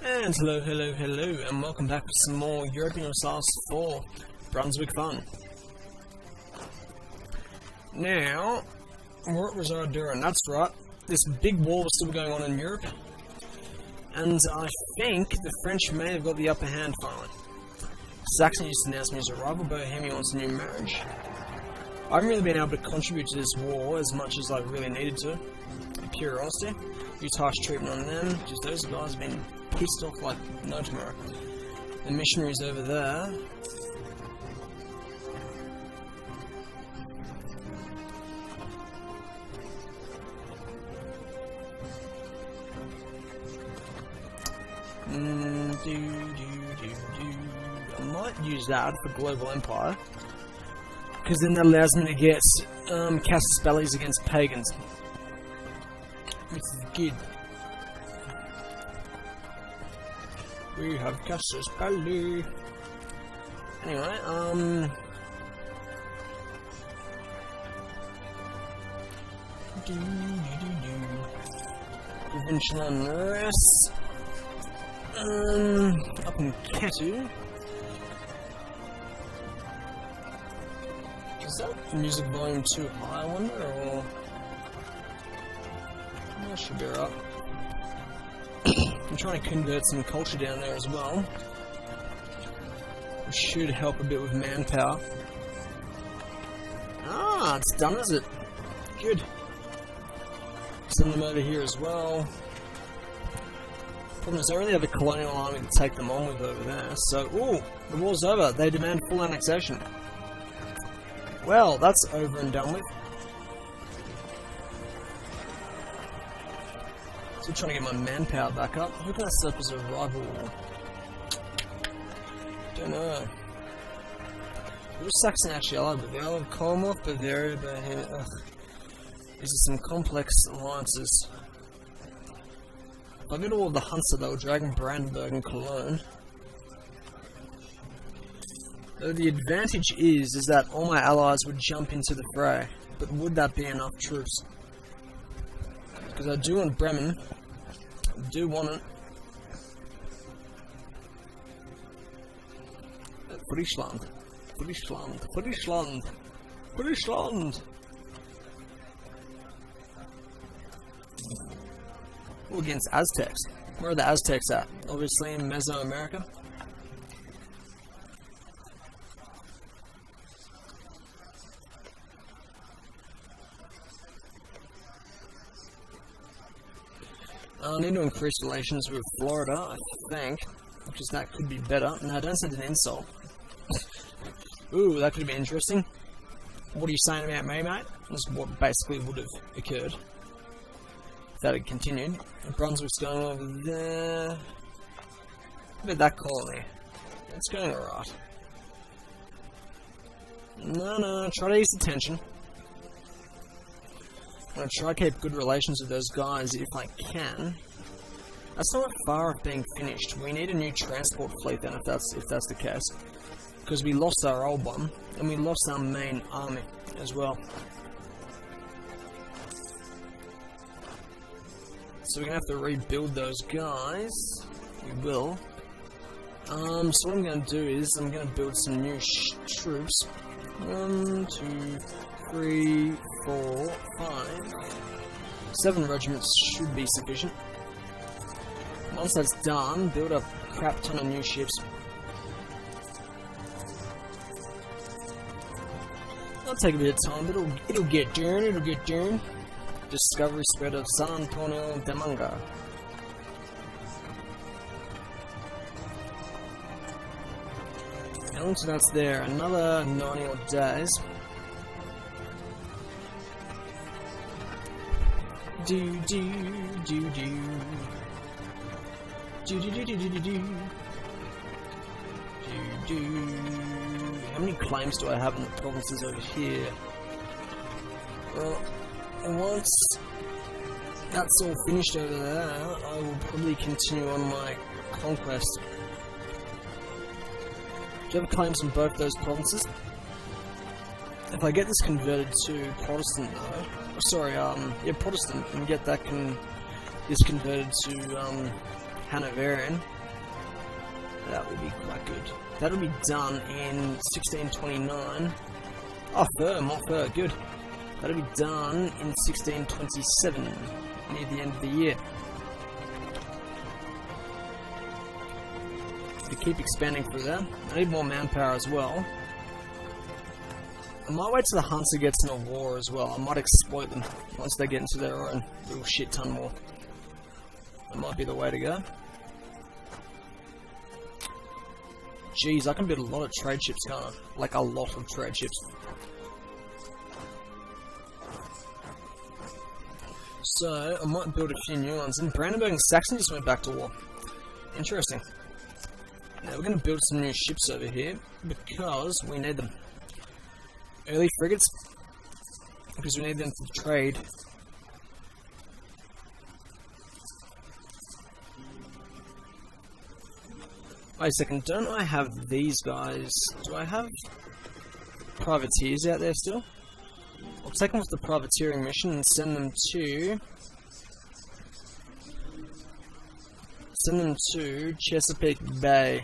And hello, and welcome back for some more Europa Universalis 4 Brunswick fun. Now, what was I doing? That's right, this big war was still going on in Europe, and I think the French may have got the upper hand finally. Saxony just announced me as a rival, Bohemia wants a new marriage. I haven't really been able to contribute to this war as much as I really needed to, in pure honesty. Use harsh treatment on them, just those guys have been pissed off like no tomorrow. The missionaries over there. I might use that for Global Empire, because then that allows me to get Casus Bellis against pagans, which is good. We have Casus Belli. Anyway, provincial unrest. Up in Ketu. Is that music volume too high, I wonder, or that should be right. I'm trying to convert some culture down there as well, which should help a bit with manpower. Ah, it's done, is it? Good. Send them over here as well. Problem is, I already have a colonial army to take them on with over there, so, ooh, the war's over. They demand full annexation. Well, that's over and done with. Still trying to get my manpower back up. Who can I set up as a rival? Don't know. Who's Saxon actually allied with? The Isle of Commonwealth, Bavaria, Bohemia. Ugh. These are some complex alliances. If I get all of the Hunster though, Dragon, Brandenburg, and Cologne. Though the advantage is that all my allies would jump into the fray. But would that be enough troops? Because I do want Bremen. I do want it. Friesland. Friesland. Friesland. Friesland. Ooh, against Aztecs. Where are the Aztecs at? Obviously in Mesoamerica. I need to increase relations with Florida, I think, which is that could be better. No, don't send an insult. Ooh, that could be interesting. What are you saying about me, mate? This is what basically would have occurred if that had continued. Brunswick's going over there. How about that colony? It's going alright. No, try to ease the tension. I'm gonna try to keep good relations with those guys if I can. That's not far off being finished. We need a new transport fleet then, if that's the case, because we lost our old one and we lost our main army as well. So we're gonna have to rebuild those guys. We will. So what I'm gonna do is I'm gonna build some new troops. 1, 2, 3, 4, 5, 7 regiments should be sufficient. Once that's done, build a crap ton of new ships. It'll take a bit of time, but it'll get done, Discovery spread of San Antonio de Manga. And once that's there, another 90 odd days. How many claims do I have in the provinces over here? Well, once that's all finished over there, I will probably continue on my conquest. Do you have claims in both those provinces? If I get this converted to Protestant though, sorry, Protestant, and get that this converted to Hanoverian, That would be quite good. That'll be done in 1629. Oh, fur, more fur, good. That'll be done in 1627, near the end of the year. We keep expanding through there. I need more manpower as well. I might wait till the hunter gets in a war as well. I might exploit them once they get into their own little shit ton more. That might be the way to go. Jeez, I can build a lot of trade ships, can't I? Like a lot of trade ships. So, I might build a few new ones. And Brandenburg and Saxon just went back to war. Interesting. Now we're going to build some new ships over here, because we need them. Early frigates, because we need them for trade. Wait a second, don't I have these guys? Do I have privateers out there still? I'll take them off the privateering mission and send them to Chesapeake Bay.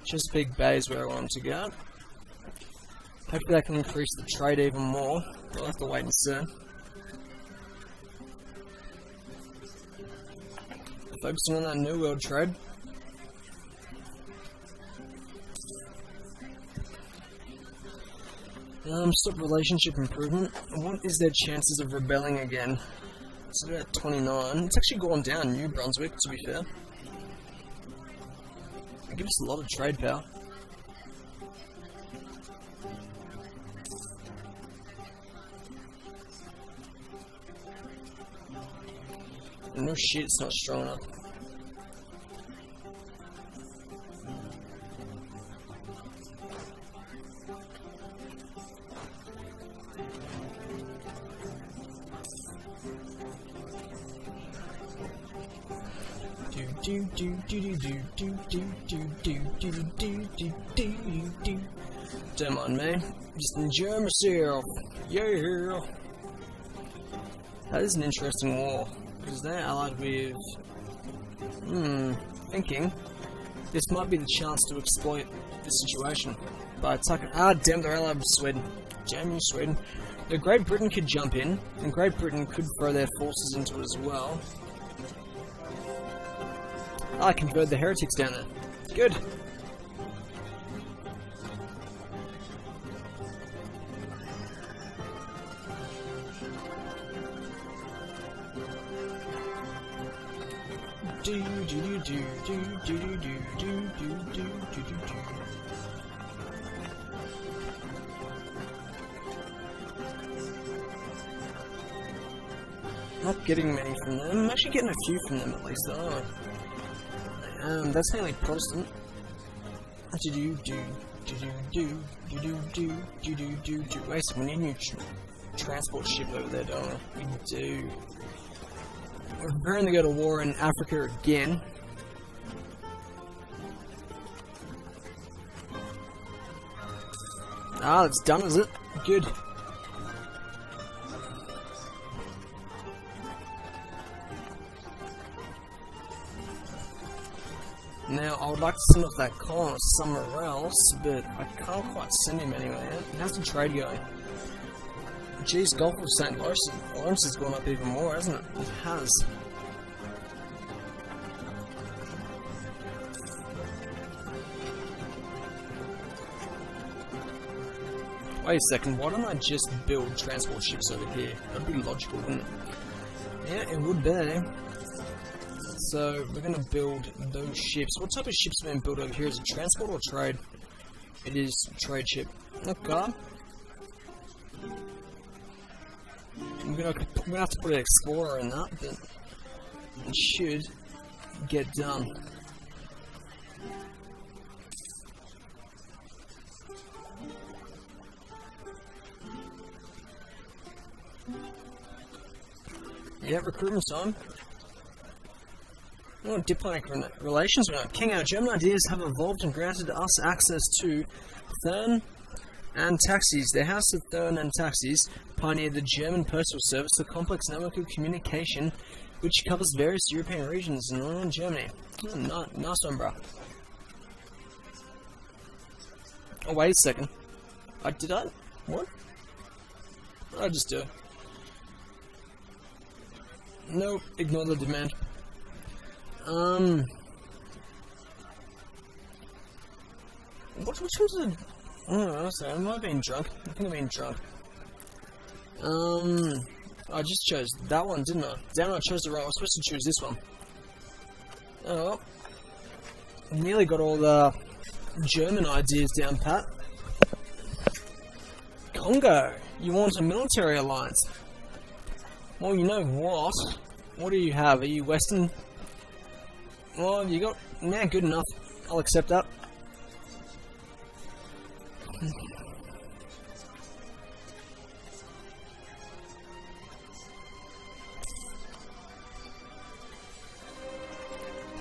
Chesapeake Bay is where I want them to go. Hopefully that can increase the trade even more. We'll have to wait and see. Focusing on that New World trade. Stop relationship improvement. What is their chances of rebelling again? It's about 29. It's actually gone down, New Brunswick, to be fair. It gives us a lot of trade power. No shit, it's not strong enough. Don't mind me, just enjoy myself. Yeah. That is an interesting war, because they're allied with. Thinking this might be the chance to exploit this situation by attacking. Ah, damn, they're allied with Sweden. Damn you, Sweden. The Great Britain could jump in, and Great Britain could throw their forces into it as well. I converted the heretics down there. Good. Not getting many from them. I'm actually getting a few from them at least, though. That's mainly Protestant. Wait, we need a new transport ship over there, don't we? We do. We're preparing to go to war in Africa again. Ah, that's done, is it? Good. Now, I would like to send off that colonist somewhere else, but I can't quite send him anywhere. How's the trade going? Geez, Gulf of St. Lawrence has gone up even more, hasn't it? It has. Wait a second, why don't I just build transport ships over here? That'd be logical, wouldn't it? Yeah, it would be. So, we're going to build those ships. What type of ships are being built over here? Is it transport or trade? It is trade ship. Okay. I'm going to have to put an explorer in that, but it should get done. Yeah, recruitment time. Oh, diplomatic relations. King, our German ideas have evolved and granted us access to Thurn, And taxis. The House of Thurn and taxis pioneered the German postal service, a complex network of communication which covers various European regions and around Germany. Oh, nice one, bro. Oh, wait a second. Did I? What? What did I just do? Nope, ignore the demand. Which was the... Oh, sorry, am I being drunk? I think I'm being drunk. I just chose that one, didn't I? Damn, I chose the wrong. I was supposed to choose this one. Oh well. Nearly got all the German ideas down pat. Congo, you want a military alliance? Well, you know what? What do you have? Are you Western? Well, you got... Man, good enough. I'll accept that.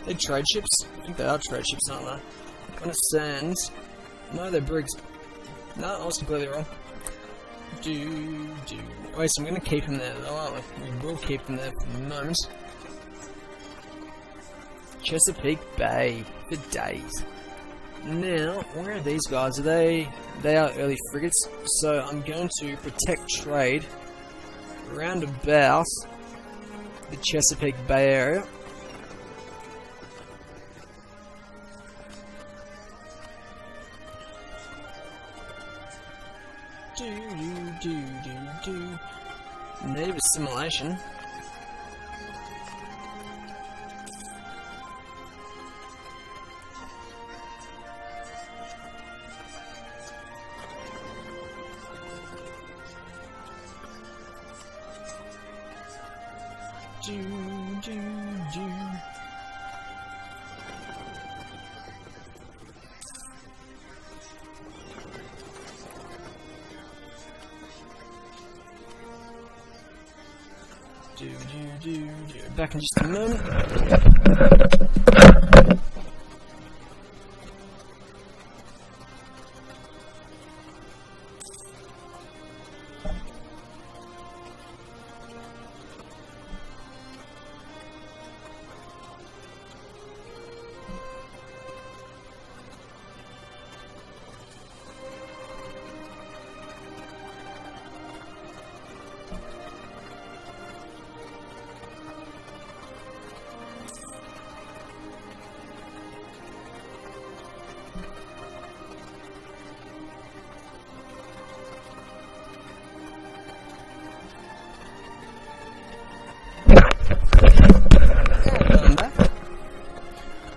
They're trade ships? I think they are trade ships, aren't they? Understand? No, they're brigs. No, I was completely wrong. Wait, so I'm gonna keep him there though, aren't we? We will keep him there for the moment. Chesapeake Bay for days. Now, where are these guys? Are they are early frigates, so I'm going to protect trade round about the Chesapeake Bay area. Native assimilation. Back in just a moment.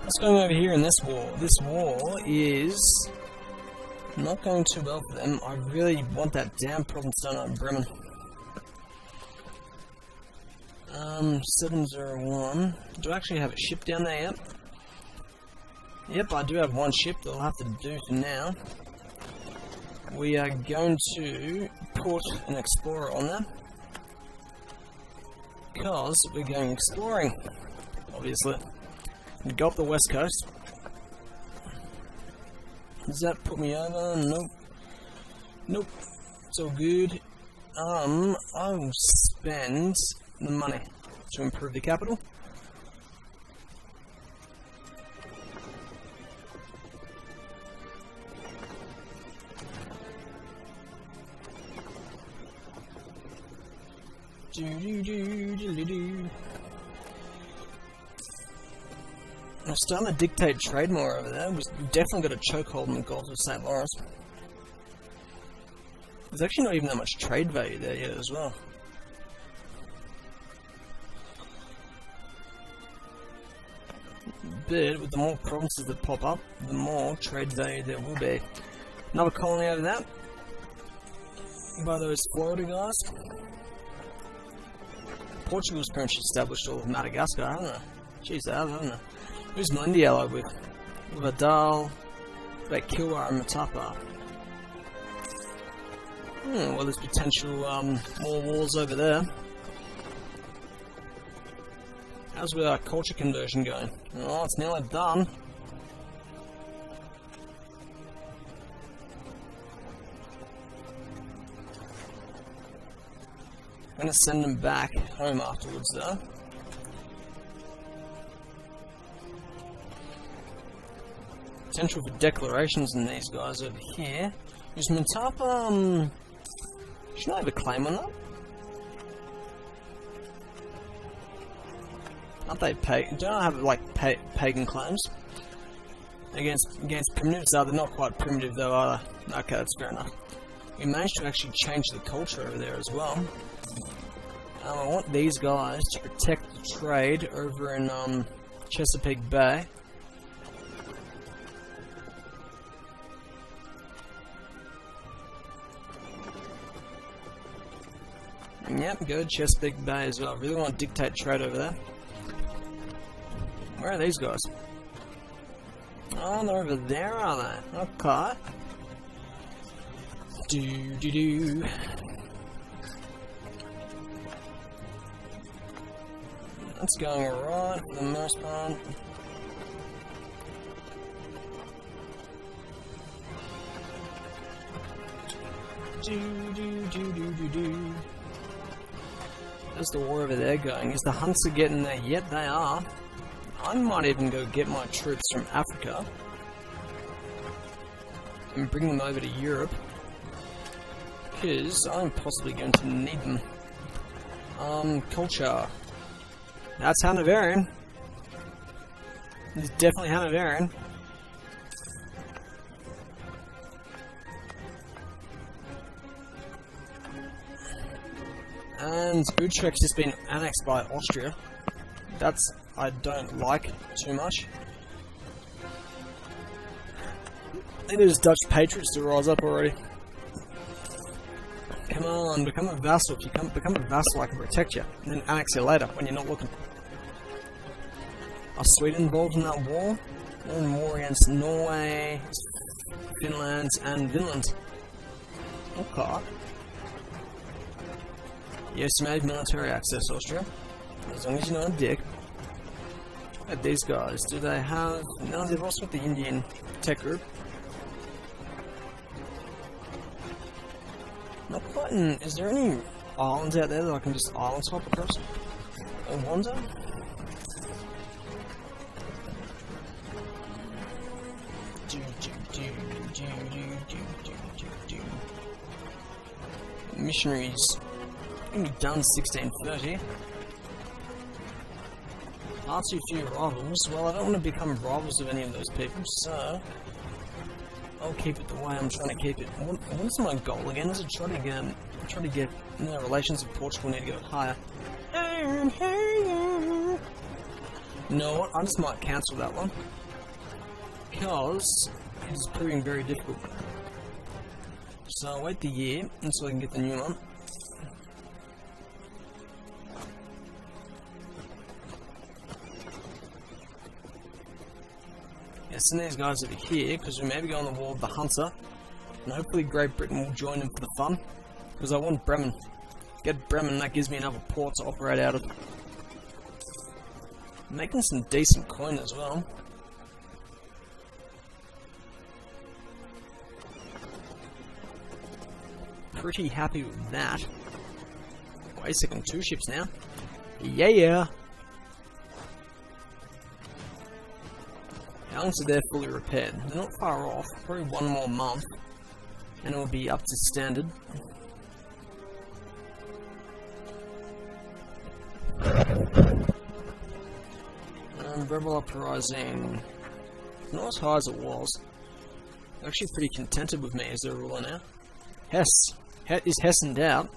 What's going over here in this war? This war is not going too well for them. I really want that damn province done up in Bremen. 701. Do I actually have a ship down there yet? Yep, I do have one ship that I'll have to do for now. We are going to put an explorer on there, because we're going exploring, obviously. We go up the west coast. Does that put me over? Nope. Nope. It's all good. I'll spend the money to improve the capital. I'm starting to dictate trade more over there. We've definitely got a chokehold in the Gulf of St. Lawrence. There's actually not even that much trade value there yet as well. But with the more provinces that pop up, the more trade value there will be. Another colony over there by those Florida guys. Portugal's pretty much established all of Madagascar, haven't they? Jeez, they have, haven't they? Who's Mundi allied with? Vidal, Kilwa and Matapa. Well, there's potential more wars over there. How's with our culture conversion going? Oh, it's nearly done. I'm gonna send them back home afterwards though. Potential for declarations in these guys over here. Is Mutapa, should I have a claim on that? Aren't they don't I have like pagan claims? Against primitives? They're not quite primitive though, are they? Okay, that's fair enough. We managed to actually change the culture over there as well. I want these guys to protect the trade over in Chesapeake Bay. Yep, good. Chesapeake Bay as well. I really want to dictate trade over there. Where are these guys? Oh, they're over there, are they? Okay. Do. That's going alright for the most part. Do. How's the war over there going? Is the Hunter getting there yet? They are. I might even go get my troops from Africa and bring them over to Europe, because I'm possibly going to need them. Culture. That's Hanoverian. It's definitely Hanoverian. And Utrecht's just been annexed by Austria. That's, I don't like too much. It is Dutch patriots to rise up already. Come on, become a vassal. If you become a vassal, I can protect you, and then annex you later when you're not looking. Are Sweden involved in that war? They're in war against Norway, Finland, and Finland. Okay. Yes, you may have military access, Austria. As long as you're not a dick. Look at these guys. Do they have... No, they've also got the Indian tech group. Not quite in... Is there any islands out there that I can just island swap across? I wonder? Missionaries. Gonna be done 1630. Far too few rivals. Well, I don't want to become rivals of any of those people, so I'll keep it the way I'm trying to keep it. What is my goal again? Is it try to get relations with Portugal need to go higher? You know what? I just might cancel that one because it's proving very difficult. So I'll wait the year until I can get the new one. Send these guys over here, because we may be going to war with the Hunter, and hopefully Great Britain will join in for the fun, because I want Bremen. Get Bremen, that gives me another port to operate out of. Making some decent coin as well. Pretty happy with that. Wait a second, 2 ships now. Yeah! Unless they're fully repaired. They're not far off. Probably 1 more month, and it will be up to standard. Rebel uprising. Not as high as it was. They're actually pretty contented with me as their ruler now. Hess. Is Hess in doubt?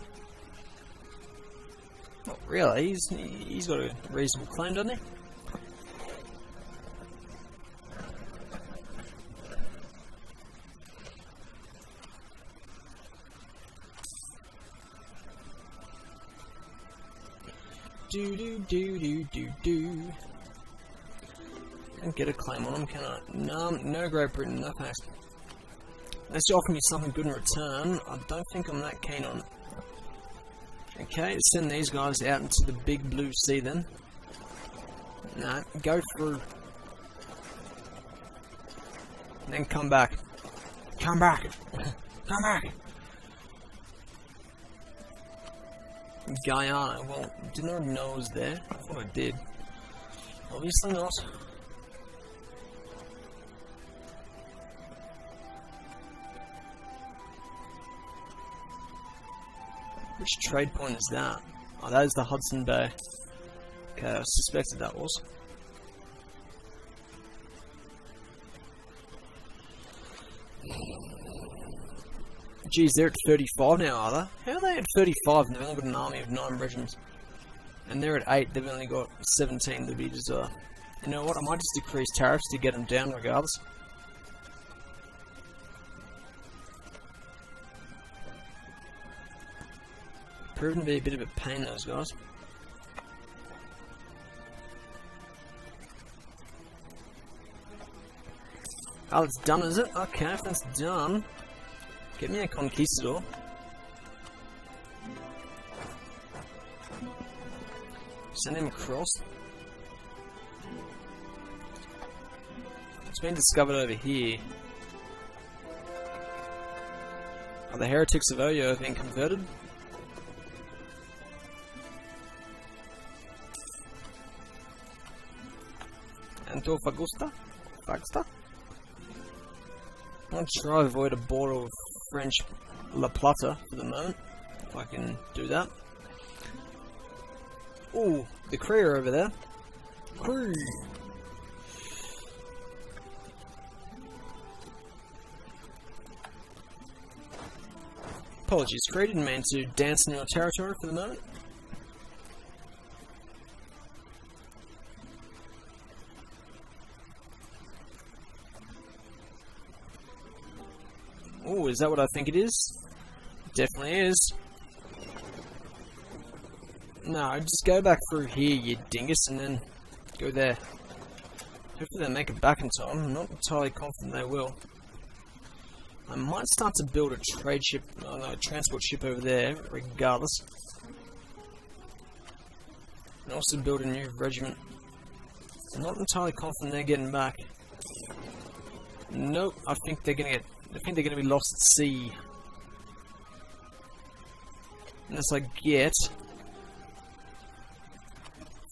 Not really. He's got a reasonable claim, doesn't he? Do. Can't get a claim on them, can I? No Great Britain, no thanks. Unless you offer me something good in return, I don't think I'm that keen on it. Okay, send these guys out into the big blue sea then. Nah, go through. And then come back. Come back! Come back! Guyana. Well, didn't already know it was there. I thought I did. Obviously not. Which trade point is that? Oh, that is the Hudson Bay. Okay, I suspected that was. Geez, they're at 35 now, are they? How are they at 35 and they've only got an army of 9 regiments? And they're at 8, they've only got 17 to be deserved. You know what, I might just decrease tariffs to get them down regardless. Proven to be a bit of a pain, those guys. Oh, it's done, is it? Okay, if that's done, get me a conquistador. Send him across. It's been discovered over here. Oh, the heretics of Oyo have been converted. Antofagasta? Fagsta? I'll try to avoid a border with French La Plata for the moment, if I can do that. Ooh, the Cree over there. Cree! Apologies, Cree, didn't mean to dance in your territory for the moment. Oh, is that what I think it is? Definitely is. No, just go back through here, you dingus, and then go there. Hopefully they make it back in time. I'm not entirely confident they will. I might start to build a trade ship, no, a transport ship over there, regardless. And also build a new regiment. I'm not entirely confident they're getting back. Nope, I think they're gonna be lost at sea. Unless I get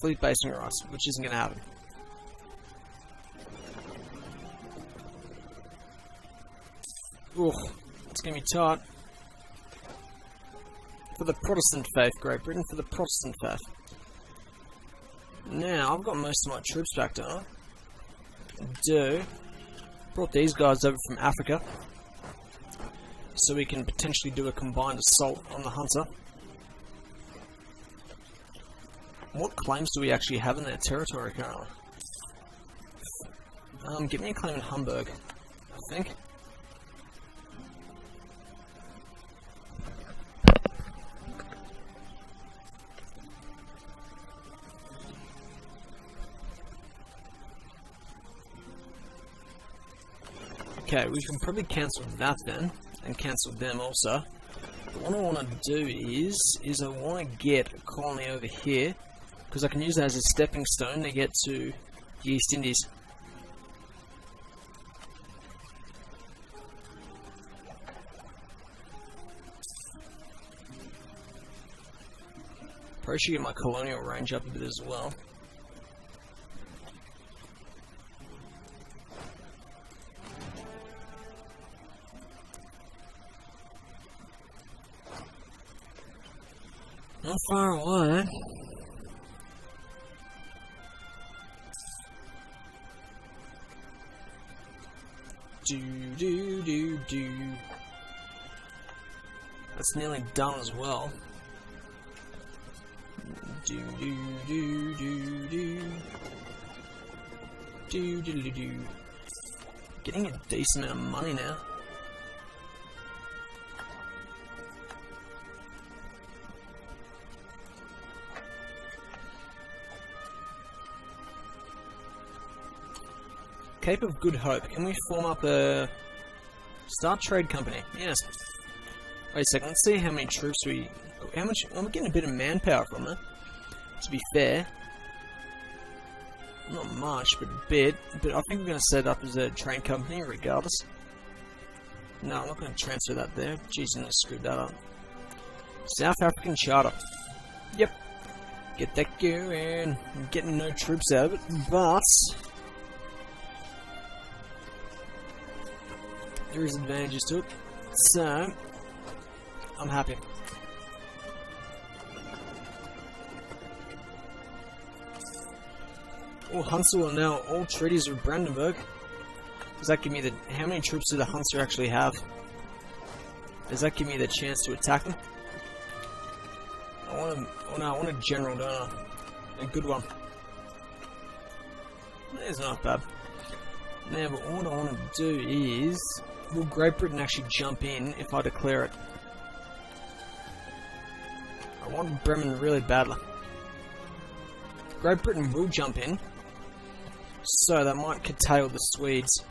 fleet basing rights, which isn't gonna happen. Ooh, it's gonna be tight. For the Protestant faith, Great Britain, for the Protestant faith. Now, I've got most of my troops back, don't I? I do. Brought these guys over from Africa, so we can potentially do a combined assault on the Hunter. What claims do we actually have in their territory currently? Give me a claim in Hamburg, I think. Okay, we can probably cancel that then, and cancel them also. But what I want to do is I want to get a colony over here, because I can use that as a stepping stone to get to the East Indies. Probably should get my colonial range up a bit as well. Not far away. Do. That's nearly done as well. Do. Getting a decent amount of money now. Cape of Good Hope. Can we form up a start trade company? Yes. Wait a second. Let's see how many troops we. How much? I'm getting a bit of manpower from it. To be fair, not much, but a bit. But I think we're going to set up as a train company, regardless. No, I'm not going to transfer that there. Jeez, I screwed that up. South African Charter. Yep. Get that going. I'm getting no troops out of it, but there is advantages to it. So I'm happy. Oh, Huntsville are now all treaties with Brandenburg. Does that give me the... How many troops do the Hunter actually have? Does that give me the chance to attack them? I want a... Oh no, I want a general, don't I? A good one. It's not bad. Now, but what I want to do is... Will Great Britain actually jump in if I declare it? I want Bremen really badly. Great Britain will jump in. So that might curtail the Swedes.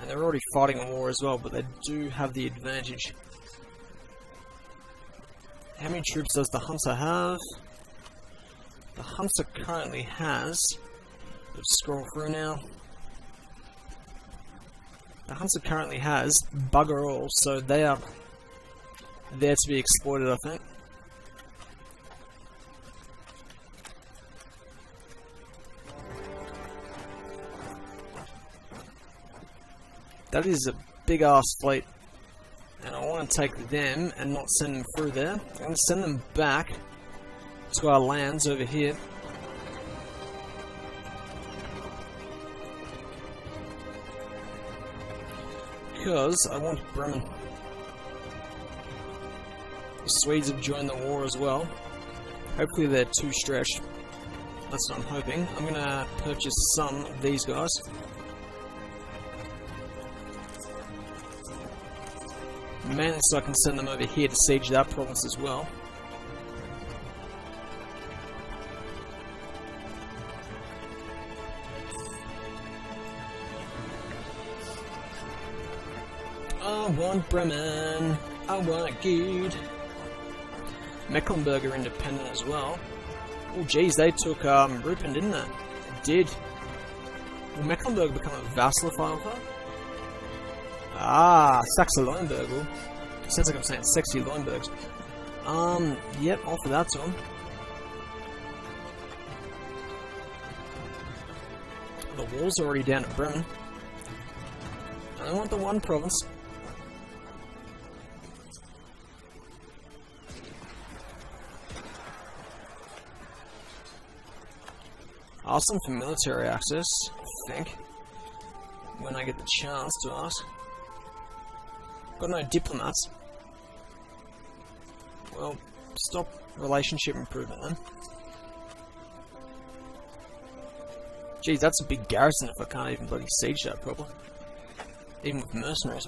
And they're already fighting a war as well, but they do have the advantage. How many troops does the Hunter have? The Hunter currently has... Let's scroll through now. The Hunter currently has bugger all, so they are there to be exploited, I think. That is a big ass fleet, and I want to take them and not send them through there. I'm going to send them back to our lands over here. Because I want Bremen. The Swedes have joined the war as well. Hopefully they're too stretched. That's what I'm hoping. I'm going to purchase some of these guys. Mainly so I can send them over here to siege that province as well. I want Bremen. I want it good. Mecklenburg are independent as well. Oh geez, they took Rupin, didn't they? They did. Will Mecklenburg become a vassal if I offer? Ah, Saxe-Lauenburg. Sounds like I'm saying sexy Lauenburgs. Yep, offer that to him. The wall's already down at Bremen. I want the one province. I'll ask them for military access, I think. When I get the chance to ask. Got no diplomats. Well, stop relationship improvement then. Geez, that's a big garrison if I can't even bloody siege that properly. Even with mercenaries.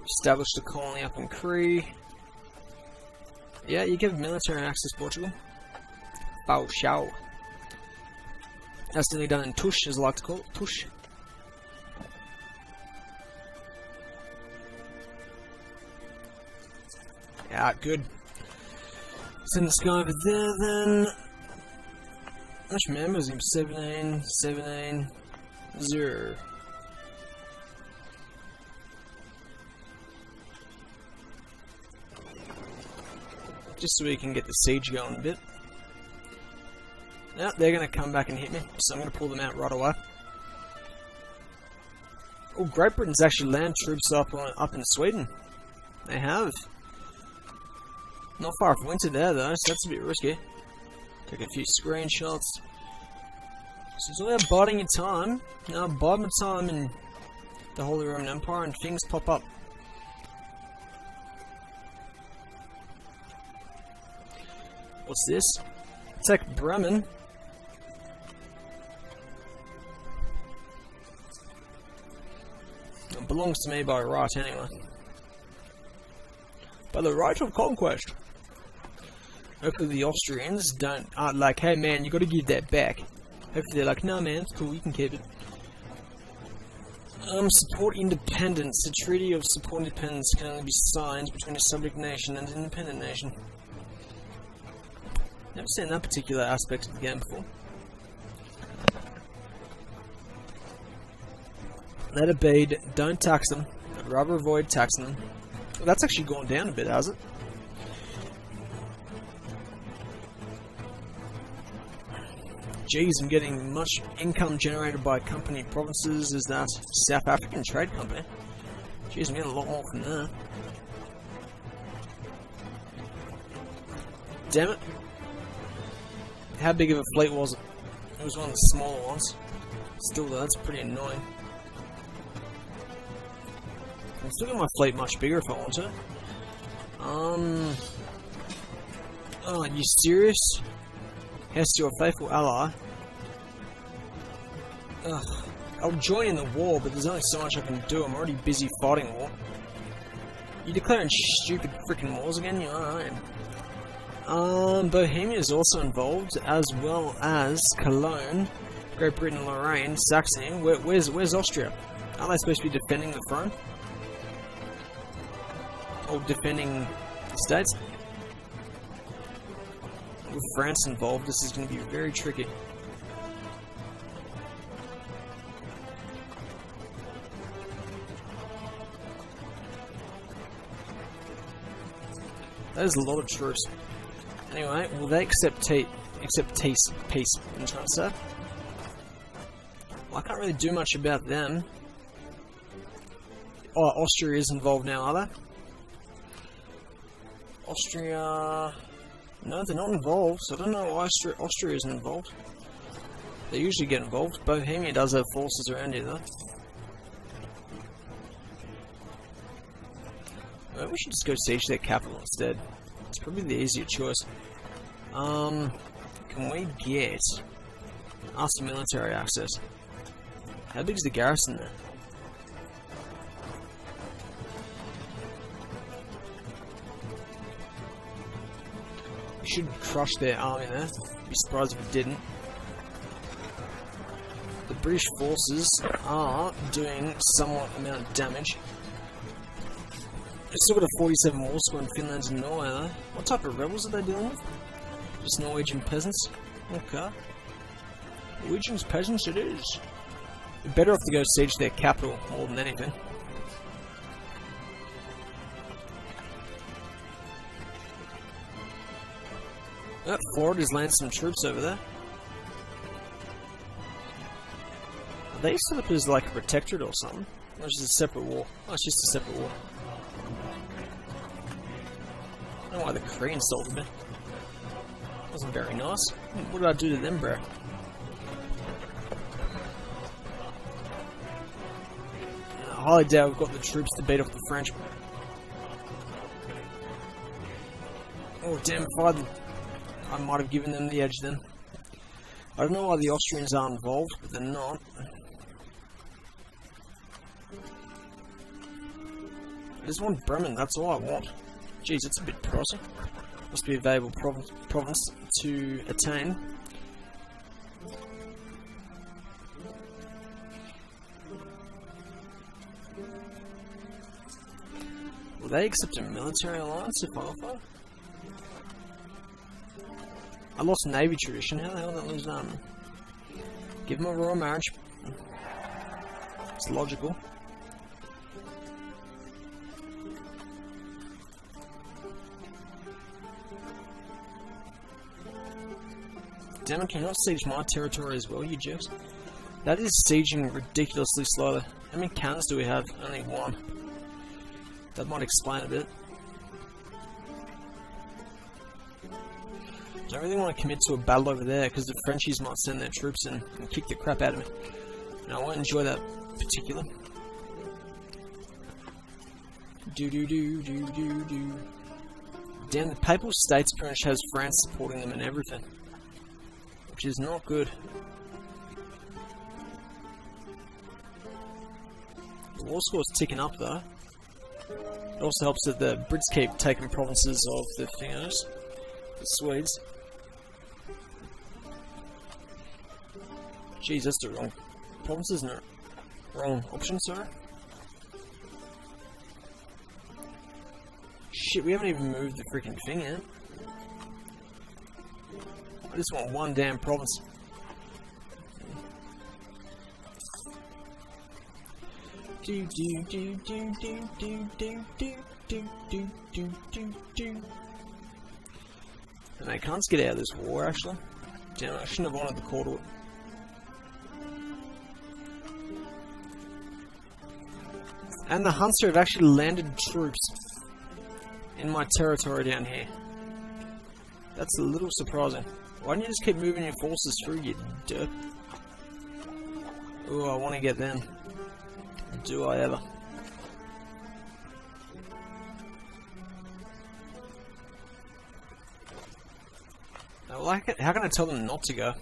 Established a colony up in Cree. Yeah, you give military access, Portugal. Bow Shao. That's nearly done in Tush, as I like to call it. Tush. Yeah, good. Send this guy over there then. How much members? 17, 0. Just so we can get the siege going a bit. Now they're going to come back and hit me, so I'm going to pull them out right away. Oh, Great Britain's actually landed troops up in Sweden. They have. Not far off winter there though, so that's a bit risky. Take a few screenshots. So it's all about biding your time. Now bide my time in the Holy Roman Empire and things pop up. What's this? Take Bremen. It belongs to me by right anyway. By the right of conquest. Hopefully the Austrians aren't like, hey man, you gotta give that back. Hopefully they're like, no man, it's cool, you can keep it. Support independence. The Treaty of Support Independence can only be signed between a subject nation and an independent nation. Never seen that particular aspect of the game before. Let it be, don't tax them. I'd rather avoid taxing them. Well, that's actually gone down a bit, has it? Geez, I'm getting much income generated by company provinces. Is that South African Trade Company? Geez, I'm getting a lot more from there. Damn it. How big of a fleet was it? It was one of the smaller ones. Still though, that's pretty annoying. I can still get my fleet much bigger if I want to. Oh, are you serious? Hester, your faithful ally. Ugh. I'll join in the war, but there's only so much I can do. I'm already busy fighting war. You declaring stupid freaking wars again? Yeah, I am. Bohemia is also involved, as well as Cologne, Great Britain, Lorraine, Saxony. Where's Austria? Aren't they supposed to be defending the throne? Or defending the states? With France involved, this is going to be very tricky. That is a lot of troops. Anyway, will they accept peace? I'm trying to say. Well, I can't really do much about them. Oh, Austria is involved now, are they? Austria... No, they're not involved, so I don't know why Austria isn't involved. They usually get involved. Bohemia does have forces around here, though. Maybe we should just go siege their capital instead. It's probably the easier choice. Can we get... Ask for military access. How big is the garrison there? We should crush their army there. Be surprised if it didn't. The British forces are doing somewhat amount of damage. They've still got a 47 war score in Finland and Norway though. What type of rebels are they dealing with? Just Norwegian peasants? Okay. Norwegian peasants it is. We're better off to go siege their capital more than anything. Oh, Florida's landed some troops over there. Are they set up as like a protectorate or something? Or is it a separate war? Oh, it's just a separate war. I don't know why the Koreans sold me. Wasn't very nice. What did I do to them, bro? I highly doubt we've got the troops to beat off the French. Oh damn, if I might have given them the edge then. I don't know why the Austrians aren't involved, but they're not. I just want Bremen, that's all I want. Jeez, it's a bit pricey. Must be a valuable province to attain. Will they accept a military alliance if I offer? I lost Navy tradition, how the hell did I lose that? Give them a royal marriage. It's logical. Damn it, can you not siege my territory as well, you jerks? That is sieging ridiculously slowly. How many cannons do we have? Only one. That might explain a bit. I don't really want to commit to a battle over there because the Frenchies might send their troops in and kick the crap out of me. And I won't enjoy that particular. Do. Damn, the Papal States pretty much has France supporting them and everything. Which is not good. The war score's ticking up though. It also helps that the Brits keep taking provinces of the Fingers, the Swedes. Jeez, that's the wrong province, isn't it? Wrong option, sorry. Shit, we haven't even moved the freaking thing yet. I just want one damn province. And they can't get out of this war, actually. Damn it, I shouldn't have wanted the call to it. And the Hunter have actually landed troops in my territory down here. That's a little surprising. Why don't you just keep moving your forces through, you derp? Ooh, I want to get them. Do I ever? Well, how can I tell them not to go?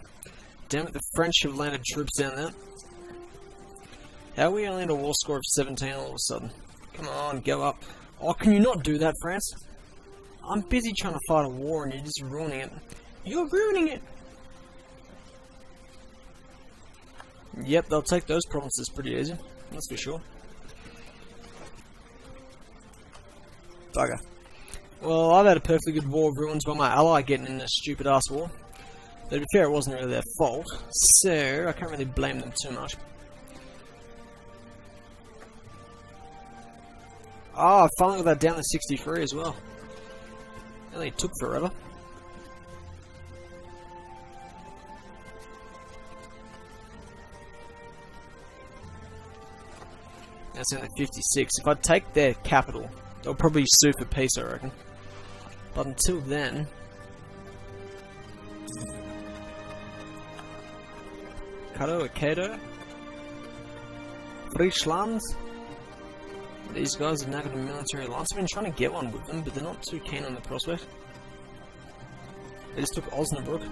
Damn it, the French have landed troops down there. How are we only at a war score of 17 all of a sudden? Come on, go up. Oh, can you not do that, France? I'm busy trying to fight a war and you're just ruining it. You're ruining it! Yep, they'll take those provinces pretty easy. That's for sure. Bugger. Well, I've had a perfectly good war of ruins by my ally getting in this stupid ass war. But to be fair, it wasn't really their fault, so I can't really blame them too much. Oh, I finally got that down to 63 as well. It only took forever. That's only 56. If I take their capital, they'll probably sue for peace, I reckon. But until then... Kado, Akado, Friesland. These guys have now got a military alliance. I've been trying to get one with them, but they're not too keen on the prospect. They just took Osnabrück.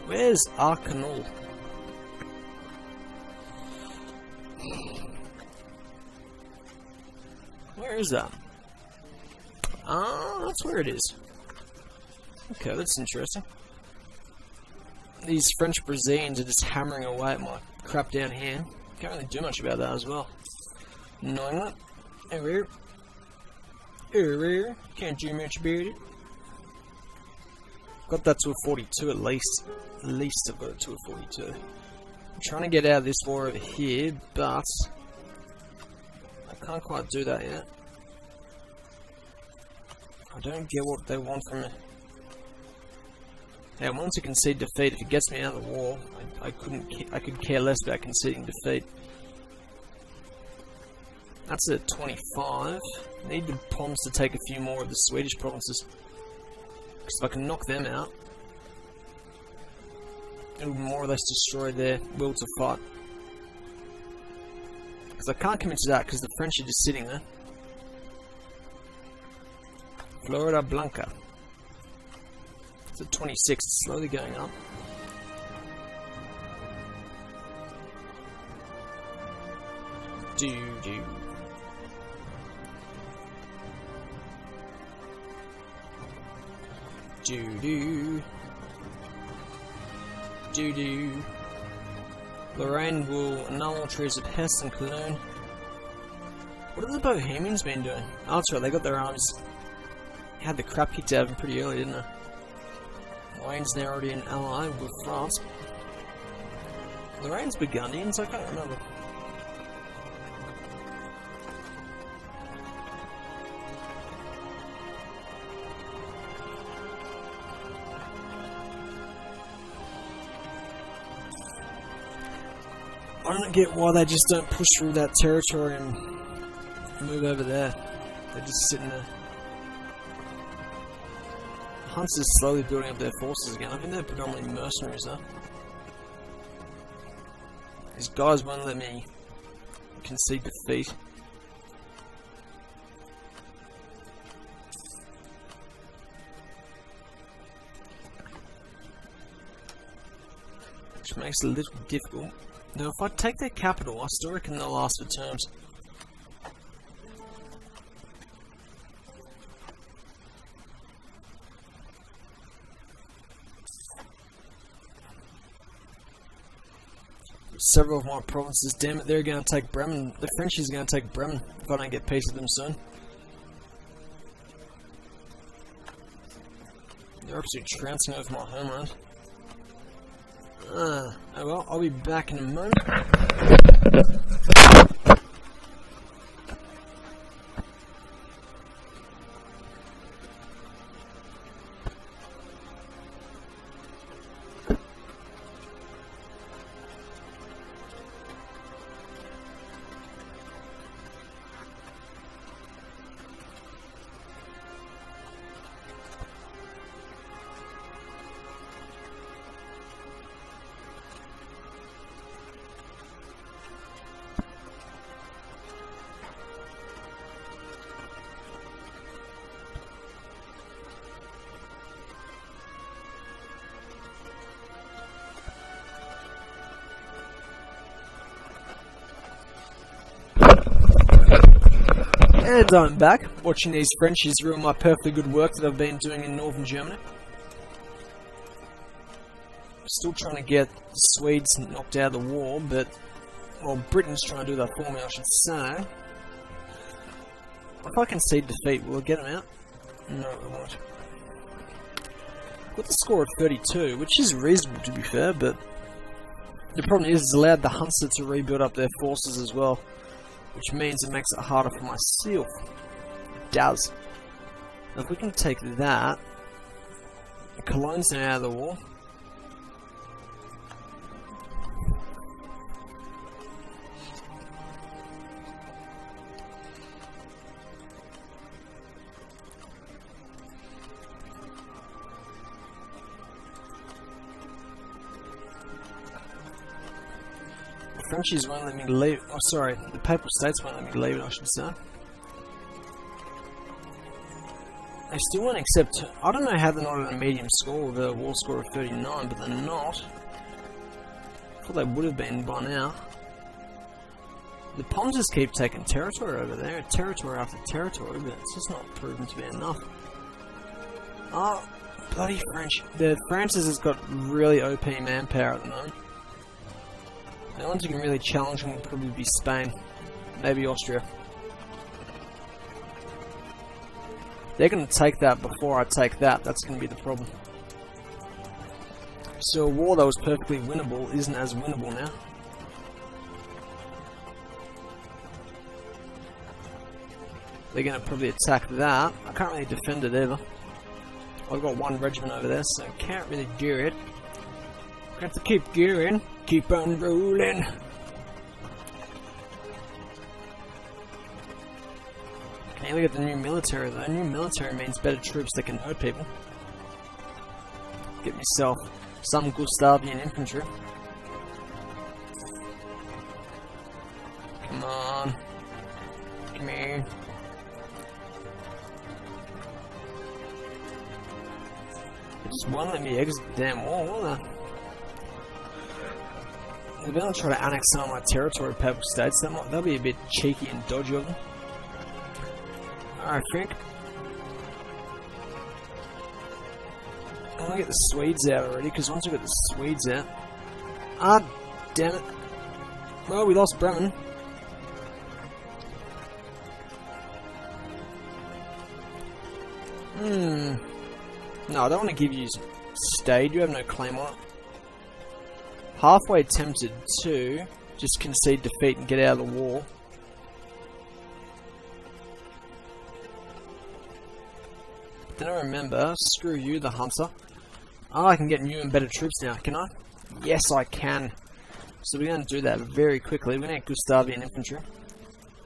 Where's Arcanol? Where is that? Ah, that's where it is. Okay, that's interesting. These French Brazilians are just hammering away at my crap down here. Can't really do much about that as well. Knowing that. Can't do much about it. Got that to a 42 at least. At least I've got it to a 42. I'm trying to get out of this war over here, but I can't quite do that yet. I don't get what they want from me. Hey, I want to concede defeat. If it gets me out of the war, I could care less about conceding defeat. That's at 25. Need the Poms to take a few more of the Swedish provinces. Because if I can knock them out, it'll more or less destroy their will to fight. Because I can't commit to that because the French are just sitting there. Florida Blanca. It's at 26, it's slowly going up. Do. Lorraine will annul all treaties of Hesse and Cologne. What have the Bohemians been doing? Oh, that's right, they got their armies. Had the crap kicked out of them pretty early, didn't they? Lorraine's now already an ally with France. Lorraine's Burgundians? I can't remember. I don't get why they just don't push through that territory and move over there. They're just sitting there. Hunt's is slowly building up their forces again. I think they're predominantly mercenaries though. These guys won't let me concede defeat. Which makes it a little difficult. Now if I take their capital, I still reckon they'll last for terms. Several of my provinces, damn it, they're going to take Bremen. The Frenchies are going to take Bremen if I don't get peace with them soon. They're absolutely trouncing over my homeland. Oh well, I'll be back in a moment. And I'm back, watching these Frenchies ruin my perfectly good work that I've been doing in northern Germany. Still trying to get the Swedes knocked out of the war, but... well, Britain's trying to do that for me, I should say. If I concede defeat, will it get them out? No, it won't. Got the score of 32, which is reasonable to be fair, but... the problem is it's allowed the Hunter to rebuild up their forces as well. Which means it makes it harder for myself. It does. Now if we can take that... Cologne's now out of the war. The Frenchies won't let me leave. Oh, sorry, the Papal States won't let me leave it, I should say. They still won't accept. I don't know how they're not at a medium score with a war score of 39, but they're not. I thought they would have been by now. The Ponters keep taking territory over there, territory after territory, but it's just not proven to be enough. Oh, bloody French. Francis has got really OP manpower at the moment. The ones who can really challenge them would probably be Spain, maybe Austria. They're going to take that before I take that, that's going to be the problem. So a war that was perfectly winnable isn't as winnable now. They're going to probably attack that. I can't really defend it either. I've got one regiment over there, so I can't really do it. Got to keep going. Keep on rolling. Can you look at the new military though? New military means better troops that can hurt people. Get myself some Gustavian infantry. Come on. Come here. They just won't let me exit the damn wall, will they? They're going to try to annex some of my territory, Papal States. That'll be a bit cheeky and dodgy of them. I think. I want to get the Swedes out already, because once we get the Swedes out... ah, damn it. Well, we lost Bremen. No, I don't want to give you Stade. You have no claim on it. Halfway tempted to just concede defeat and get out of the war. But then I remember, screw you, the Hunter. Oh, I can get new and better troops now, can I? Yes, I can. So we're going to do that very quickly. We're going to get Gustavian infantry.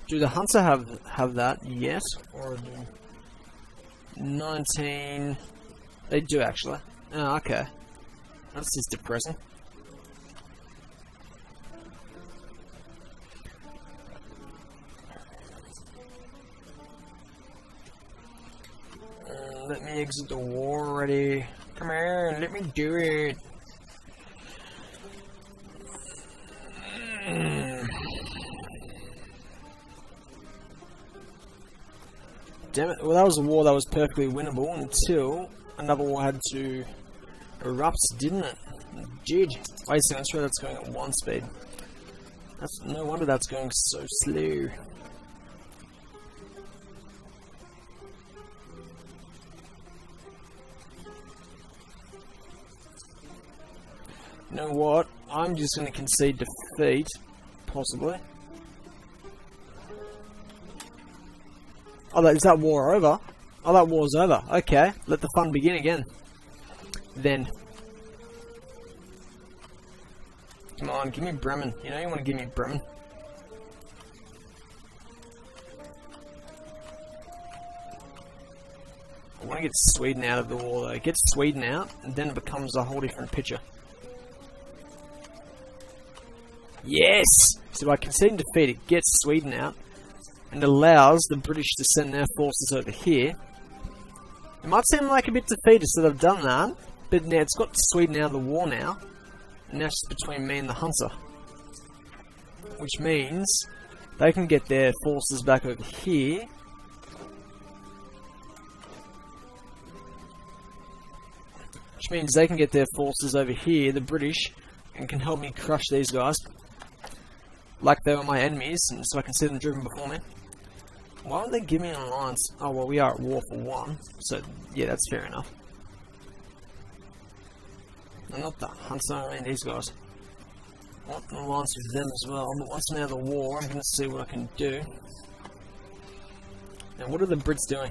Do the Hunter have that yet? Or do 19... they do actually. Oh, okay. That's just depressing. Let me exit the war already. Come here, let me do it. Damn it. Well, that was a war that was perfectly winnable until another war had to erupt, didn't it? It did. Wait a second, I'm sure that's going at 1 speed. That's no wonder that's going so slow. You know what? I'm just going to concede defeat, possibly. Oh, is that war over? Oh, that war's over. Okay, let the fun begin again. Then. Come on, give me Bremen. You know you want to give me Bremen. I want to get Sweden out of the war though. Get Sweden out, and then it becomes a whole different picture. Yes! So by conceding defeat, it gets Sweden out, and allows the British to send their forces over here. It might seem like a bit defeatist that I've done that, but now it's got Sweden out of the war now, and now it's just between me and the Hunter. Which means they can get their forces back over here, which means they can get their forces over here, the British, and can help me crush these guys. Like they were my enemies, and so I can see them driven before me. Why would they give me an alliance? Oh, well, we are at war for one, so yeah, that's fair enough. And not the Hunter, I mean these guys. I want an alliance with them as well, but once I'm out of the war, I'm going to see what I can do. Now, what are the Brits doing?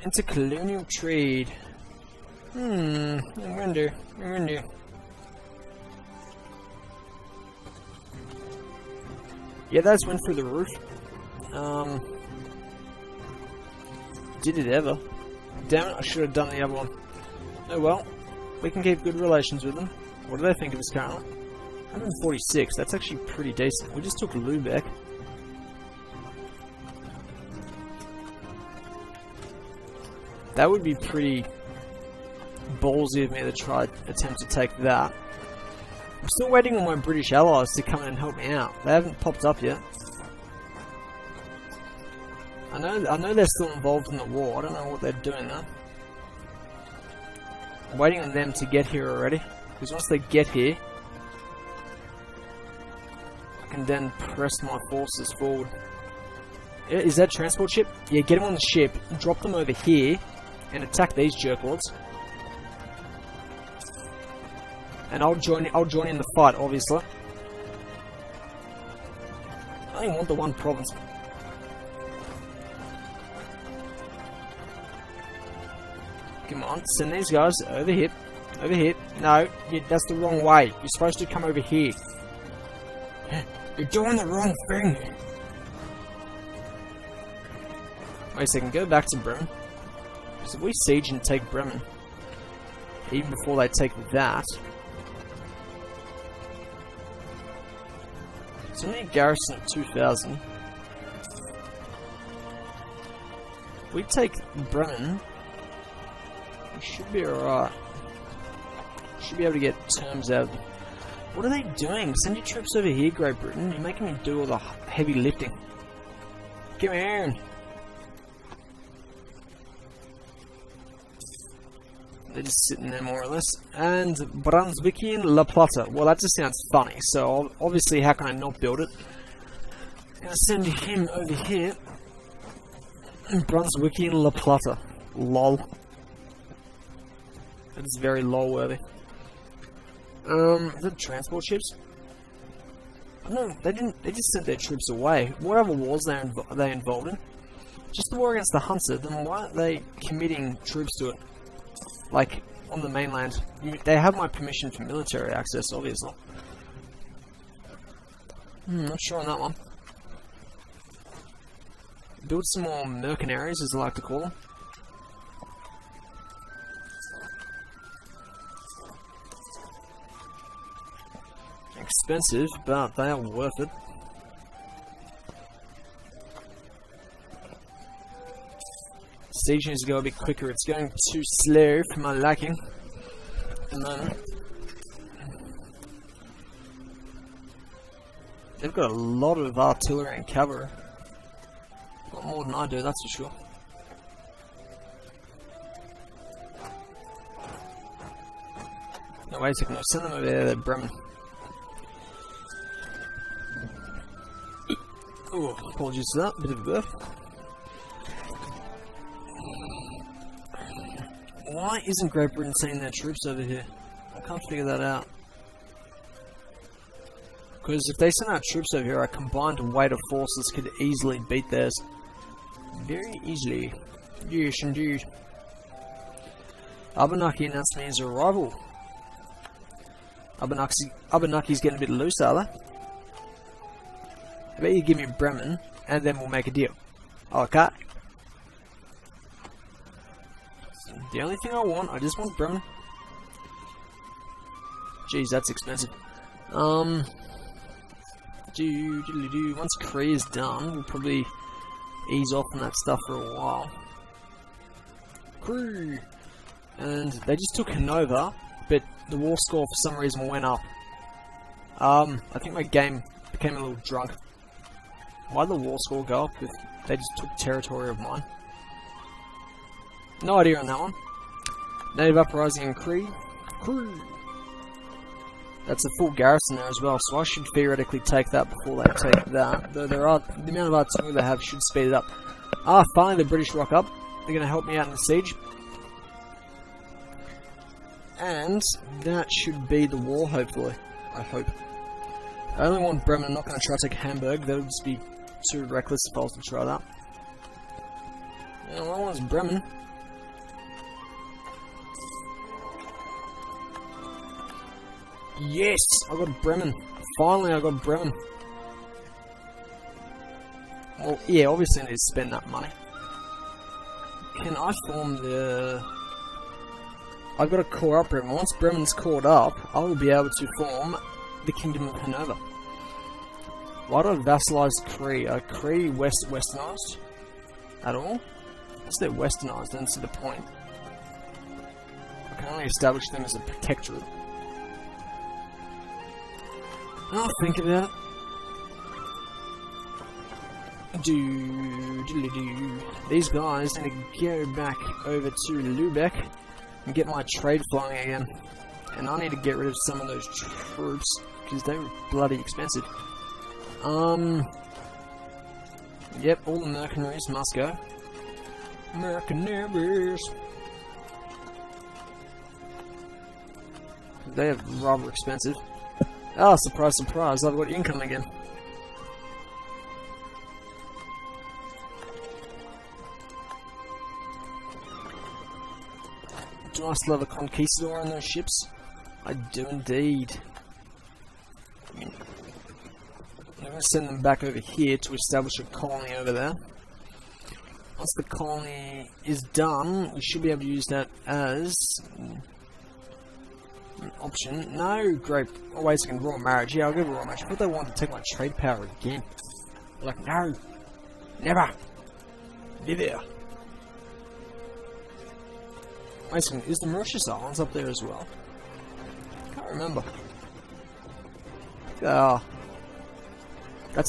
Intercolonial trade. I wonder. Yeah, that's went through the roof. Did it ever? Damn it, I should have done the other one. Oh well, we can keep good relations with them. What do they think of us currently? 146, that's actually pretty decent. We just took Lubeck. That would be pretty ballsy of me to attempt to take that. I'm still waiting on my British allies to come in and help me out. They haven't popped up yet. I know they're still involved in the war. I don't know what they're doing though. I'm waiting on them to get here already. Because once they get here, I can then press my forces forward. Is that a transport ship? Yeah, get them on the ship, drop them over here, and attack these jerkwads. And I'll join in the fight, obviously. I only want the one province. Come on, send these guys over here. Over here. No, that's the wrong way. You're supposed to come over here. You're doing the wrong thing. Wait a second, go back to Bremen. Because if we siege and take Bremen, even before they take that, it's only a garrison of 2,000. If we take Bremen, we should be alright. Should be able to get terms out of them. What are they doing? Send your troops over here, Great Britain. You're making me do all the heavy lifting. Come here. They're just sitting there more or less. And Brunswickian La Plata. Well, that just sounds funny. So obviously, how can I not build it? I'm gonna send him over here. Brunswickian La Plata. Lol. That is very lol worthy. Is it transport ships? No, they didn't. They just sent their troops away. What other wars are they involved in? Just the war against the Hunter. Then why aren't they committing troops to it? Like on the mainland, they have my permission for military access, obviously. Not sure on that one. Build some more mercenaries, as I like to call them. Expensive, but they are worth it. Siege needs to go a bit quicker. It's going too slow for my liking at the moment. They've got a lot of artillery and cavalry. Got more than I do, that's for sure. No, wait a second. No, send them over there to Bremen. Oh, apologies for that. Bit of a burp. Why isn't Great Britain sending their troops over here? I can't figure that out. Because if they send our troops over here, our combined weight of forces could easily beat theirs. Very easily. Yes, indeed. Abenaki announced me his arrival. Abenaki's getting a bit loose, are they? I bet you give me Bremen, and then we'll make a deal. Okay. The only thing I just want Bremen. Jeez, that's expensive. Once Korea is done, we'll probably ease off on that stuff for a while. Crew! And they just took Hanover, but the war score for some reason went up. I think my game became a little drunk. Why did the war score go up if they just took territory of mine? No idea on that one. Native Uprising and Cree. That's a full garrison there as well, so I should theoretically take that before they take that. Though the amount of artillery they have should speed it up. Finally the British rock up. They're going to help me out in the siege. And that should be the war, hopefully. I hope. I only want Bremen. I'm not going to try to take Hamburg. That would just be too reckless if I was to try that. All I want is Bremen. Yes! I got Bremen. Finally I got Bremen. Well, yeah, obviously I need to spend that money. Can I form the... I've got to core up Bremen. Once Bremen's cored up, I will be able to form the Kingdom of Hanover. Why do I vassalize Cree? Are Cree westernized? At all? Unless they're westernized, then see the point. I can only establish them as a protectorate. I'll think about it. These guys need to go back over to Lübeck and get my trade flowing again. And I need to get rid of some of those troops because they were bloody expensive. Yep, all the mercenaries must go. Mercenaries. They are rather expensive. Surprise, surprise, I've got income again. Do I still have a conquistador on those ships? I do indeed. I'm going to send them back over here to establish a colony over there. Once the colony is done, we should be able to use that as an option. No, great. Oh, wait a second, royal marriage. Yeah, I'll go with royal marriage. I thought they wanted to take my trade power again. Like, no. Never. Never. Wait a second, is the Mauritius Islands up there as well? Can't remember. That's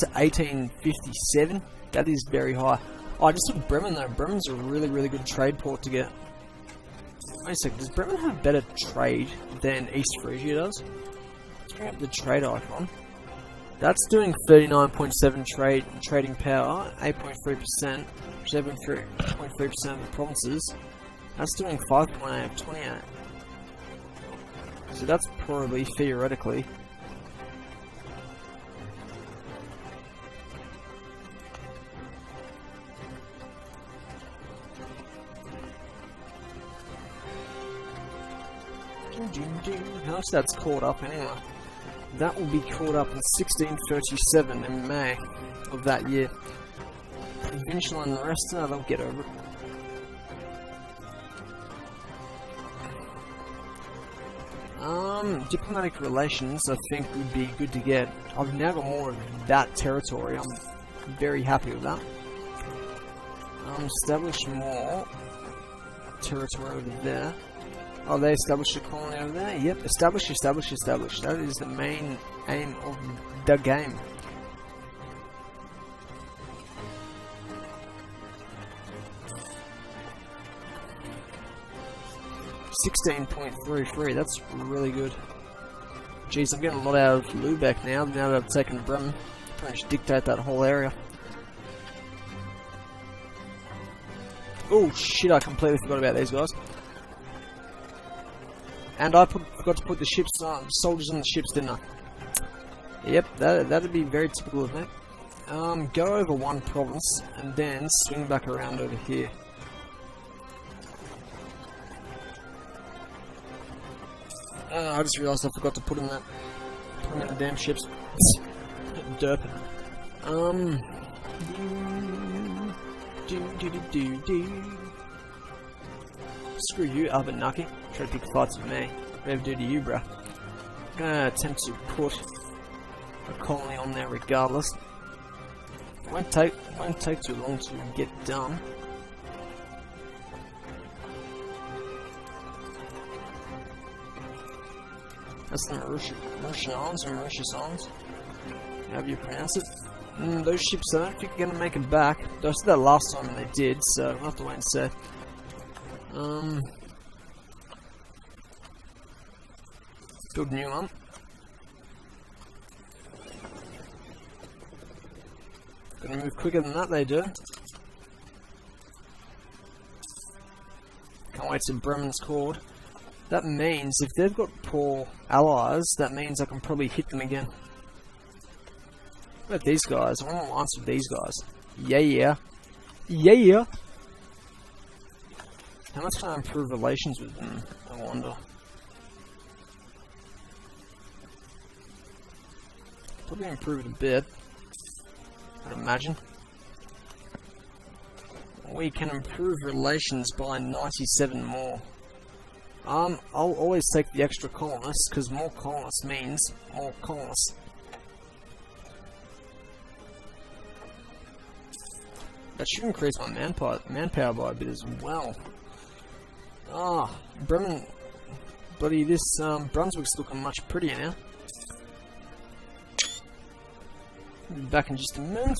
at 1857. That is very high. Oh, I just took Bremen though. Bremen's a really, really good trade port to get. Wait a second, does Bremen have better trade than East Frisia does? Let's bring up the trade icon. That's doing 39.7 trading power, 8.3%, 7.3% of the provinces. That's doing 5.8 of 28. So that's probably, theoretically, how much that's caught up anyway? That will be caught up in 1637 in May of that year. Provincial and the rest, they'll get over it. Diplomatic relations, I think, would be good to get. I've now got more of that territory. I'm very happy with that. Establish more territory over there. Oh, they established a colony over there? Yep, establish. That is the main aim of the game. $16.33, that's really good. Jeez, I'm getting a lot out of Lübeck now that I've taken Bremen. Pretty much dictate that whole area. Oh shit, I completely forgot about these guys. And I forgot to put the ships, soldiers on the ships, didn't I? Yep, that'd be very typical of me. Go over one province, and then swing back around over here. I just realised I forgot to put them in the damn ships. Derp. Screw you, Abenaki. Try to pick fights with me. Whatever do to you, bruh. I'm gonna attempt to put a colony on there regardless. It won't take too long to get done. That's the Mauritian Islands or Mauritius Islands. However you pronounce it. Those ships, I don't think are going to make it back. I said that last time and they did, so we'll have to wait and see. Build a new one. Gonna move quicker than that, they do. Can't wait till Bremen's called. That means, if they've got poor allies, that means I can probably hit them again. What about these guys? I want to alliance with these guys. Yeah. How much can I improve relations with them? I wonder. Probably improve it a bit. I'd imagine. We can improve relations by 97 more. I'll always take the extra colonists, because more colonists means more colonists. That should increase my manpower by a bit as well. Bremen, bloody this Brunswick's looking much prettier now. Be back in just a minute.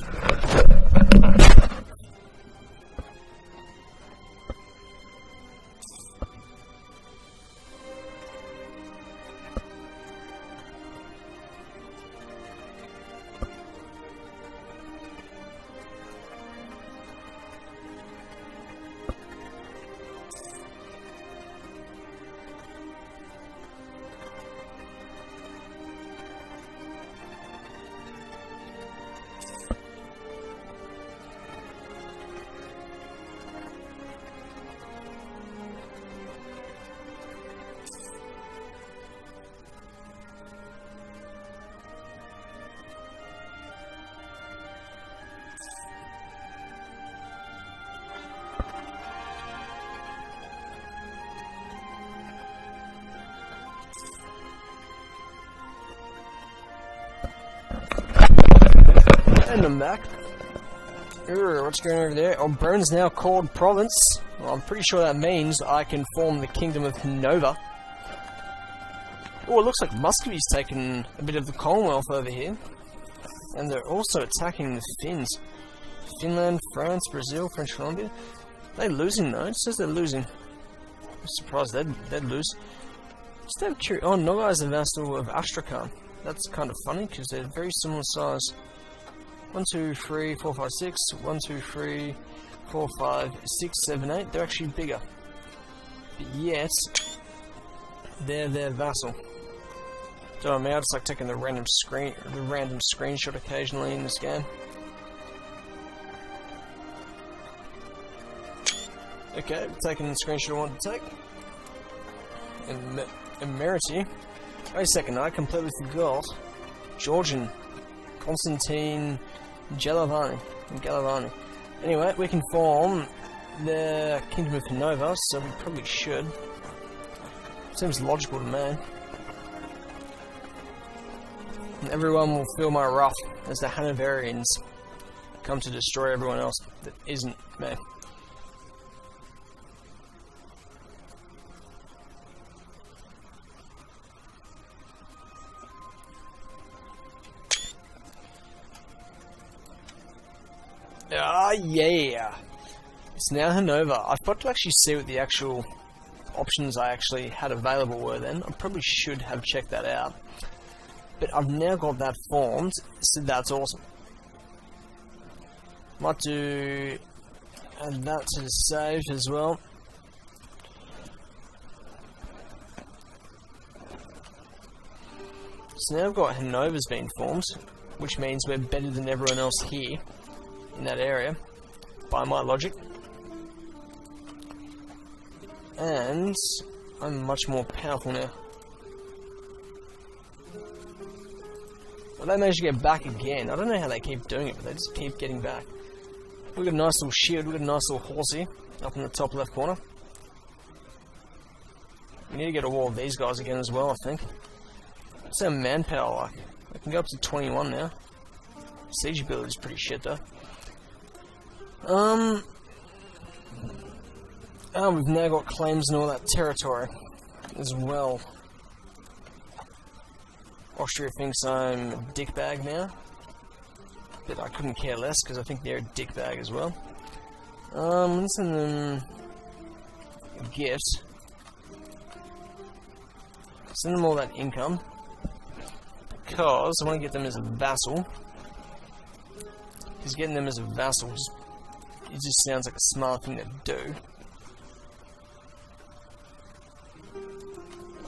And I'm back. What's going on over there? Oh, Bremen's now called province. Well, I'm pretty sure that means I can form the Kingdom of Nova. Oh, it looks like Muscovy's taken a bit of the Commonwealth over here. And they're also attacking the Finns. Finland, France, Brazil, French Colombia. They're losing though. It says they're losing. I'm surprised they'd lose. Just out of curiosity. Oh, Nogai is a vassal of Astrakhan. That's kind of funny because they're very similar size. 1, 2, 3, 4, 5, 6. 1, 2, 3, 4, 5, 6, 7, 8. They're actually bigger. But yet, they're their vassal. So I mean, I just like taking the random screenshot occasionally in this game. Okay, taking the screenshot I want to take. Emerity. Wait a second, I completely forgot. Georgian. Konstantin Galavani. Anyway, we can form the Kingdom of Nova, so we probably should. Seems logical to me. And everyone will feel my wrath as the Hanoverians come to destroy everyone else that isn't me. Yeah! It's now Hanover. I've got to actually see what the actual options I actually had available were then. I probably should have checked that out. But I've now got that formed, so that's awesome. Might do add that to the save as well. So now I've got Hanover's been formed, which means we're better than everyone else here in that area, by my logic. And I'm much more powerful now. Well, they managed to get back again. I don't know how they keep doing it, but they just keep getting back. We've got a nice little shield, we've got a nice little horse here, up in the top left corner. We need to get a war of these guys again as well, I think. What's our manpower like? I can go up to 21 now. Siege ability is pretty shit though. Oh, we've now got claims in all that territory as well. Austria thinks I'm a dickbag now, but I couldn't care less because I think they're a dickbag as well. Let's send them a gift. Send them all that income because I want to get them as a vassal. Because getting them as a vassal it just sounds like a smart thing to do.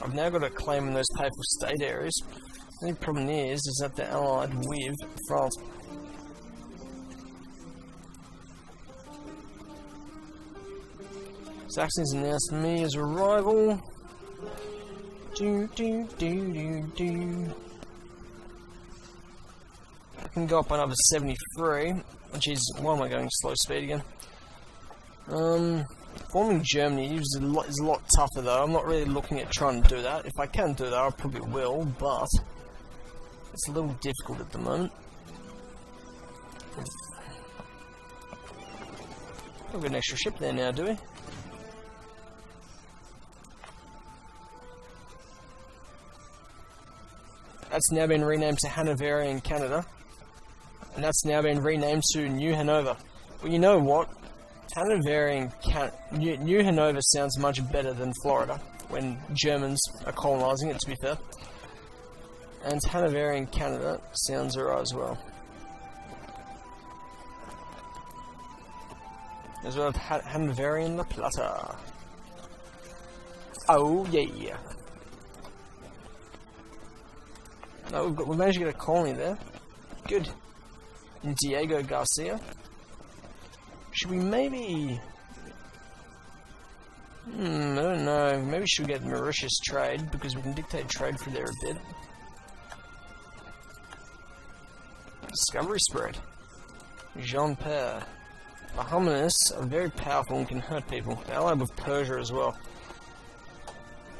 I've now got a claim in those papal state areas. The only problem is that they're allied with France. Saxons announced me as a rival. I can go up another 73, which is, why am I going slow speed again? Forming Germany is a lot tougher though. I'm not really looking at trying to do that. If I can do that, I probably will, but it's a little difficult at the moment. We've got an extra ship there now, do we? That's now been renamed to Hanoverian Canada. And that's now been renamed to New Hanover. Well, you know what? New Hanover sounds much better than Florida, when Germans are colonising it, to be fair. And Hanoverian Canada sounds alright as well. As well as Hanoverian La Plata. Oh yeah. No, we've managed to get a colony there. Good. And Diego Garcia. Should we maybe... I don't know. Maybe we should get Mauritius trade, because we can dictate trade for there a bit. Discovery spread. Jean-Pierre. The Humanists are very powerful and can hurt people. They're allied with Persia as well,